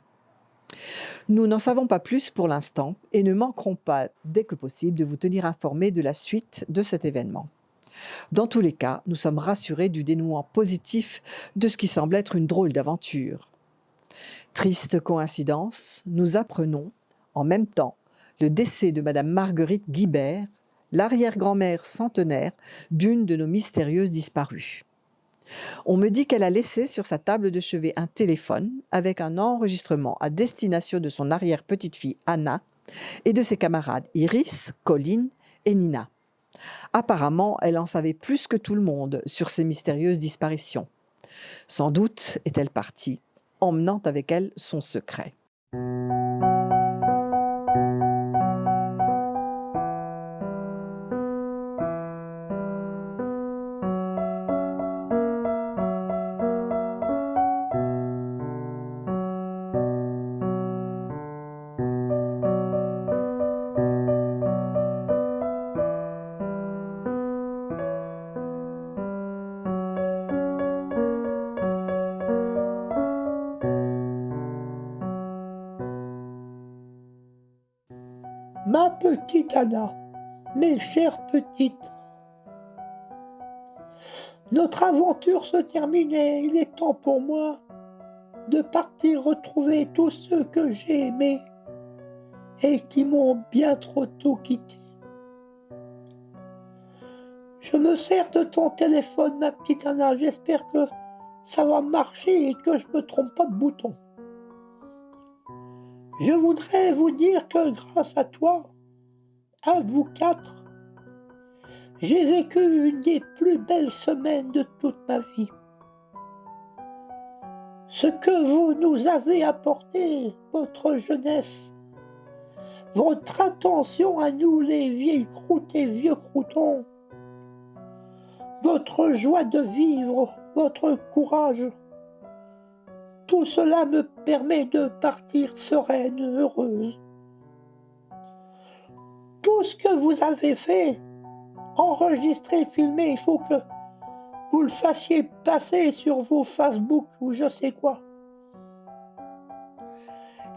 Nous n'en savons pas plus pour l'instant et ne manquerons pas, dès que possible, de vous tenir informés de la suite de cet événement. Dans tous les cas, nous sommes rassurés du dénouement positif de ce qui semble être une drôle d'aventure. Triste coïncidence, nous apprenons, en même temps, le décès de Madame Marguerite Guibert, l'arrière-grand-mère centenaire d'une de nos mystérieuses disparues. On me dit qu'elle a laissé sur sa table de chevet un téléphone avec un enregistrement à destination de son arrière-petite-fille Anna et de ses camarades Iris, Colline et Nina. Apparemment, elle en savait plus que tout le monde sur ces mystérieuses disparitions. Sans doute est-elle partie, emmenant avec elle son secret. Ma petite Anna, mes chères petites, notre aventure se terminait. Il est temps pour moi de partir retrouver tous ceux que j'ai aimés et qui m'ont bien trop tôt quitté. Je me sers de ton téléphone, ma petite Anna. J'espère que ça va marcher et que je ne me trompe pas de bouton. Je voudrais vous dire que grâce à toi, à vous quatre, j'ai vécu une des plus belles semaines de toute ma vie. Ce que vous nous avez apporté, votre jeunesse, votre attention à nous les vieilles croûtes et vieux croûtons, votre joie de vivre, votre courage, tout cela me permet de partir sereine, heureuse. Tout ce que vous avez fait, enregistré, filmé, il faut que vous le fassiez passer sur vos Facebook ou je sais quoi.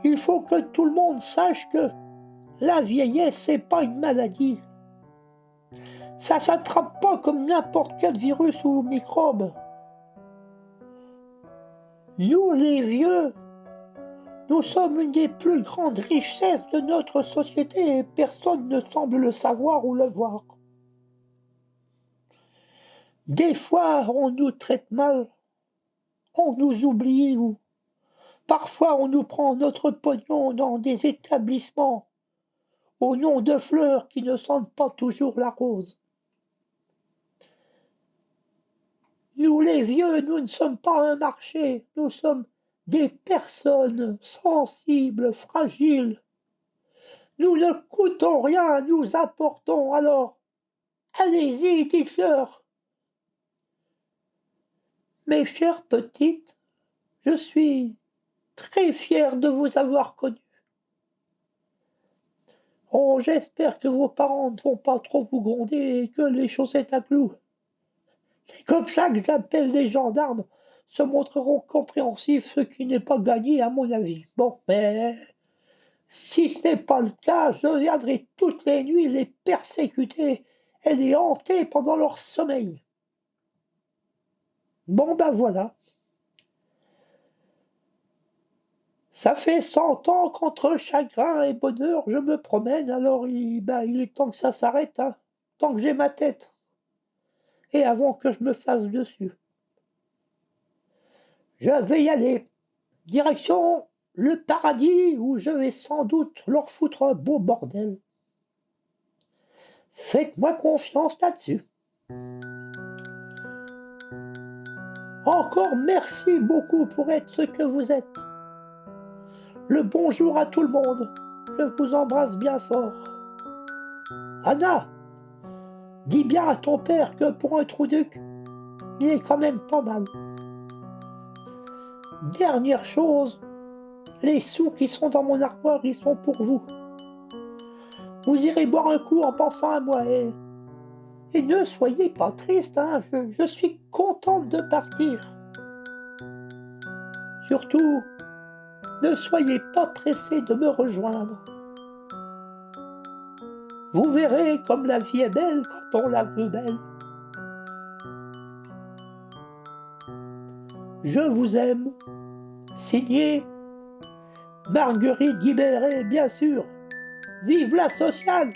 Il faut que tout le monde sache que la vieillesse, c'est pas une maladie. Ça s'attrape pas comme n'importe quel virus ou microbe. Nous, les vieux, nous sommes une des plus grandes richesses de notre société et personne ne semble le savoir ou le voir. Des fois, on nous traite mal, on nous oublie ou parfois on nous prend notre pognon dans des établissements au nom de fleurs qui ne sentent pas toujours la rose. Nous les vieux, nous ne sommes pas un marché, nous sommes des personnes sensibles, fragiles. Nous ne coûtons rien, nous apportons, alors allez-y, dites-leur. Mes chères petites, je suis très fier de vous avoir connues. Oh, j'espère que vos parents ne vont pas trop vous gronder et que les chaussettes à clous. C'est comme ça que j'appelle les gendarmes, se montreront compréhensifs, ce qui n'est pas gagné à mon avis. Bon, mais si ce n'est pas le cas, je viendrai toutes les nuits les persécuter et les hanter pendant leur sommeil. Bon, ben voilà. Ça fait 100 ans qu'entre chagrin et bonheur, je me promène, alors il est temps que ça s'arrête, hein, tant que j'ai ma tête. Et avant que je me fasse dessus. Je vais y aller. Direction le paradis où je vais sans doute leur foutre un beau bordel. Faites-moi confiance là-dessus. Encore merci beaucoup pour être ce que vous êtes. Le bonjour à tout le monde. Je vous embrasse bien fort. Anna, dis bien à ton père que pour un trou-duc, il est quand même pas mal. Dernière chose, les sous qui sont dans mon armoire, ils sont pour vous. Vous irez boire un coup en pensant à moi et ne soyez pas triste, hein, je suis contente de partir. Surtout, ne soyez pas pressés de me rejoindre. Vous verrez comme la vie est belle quand on la veut belle. Je vous aime. Signé Marguerite Guiberet, bien sûr. Vive la sociale!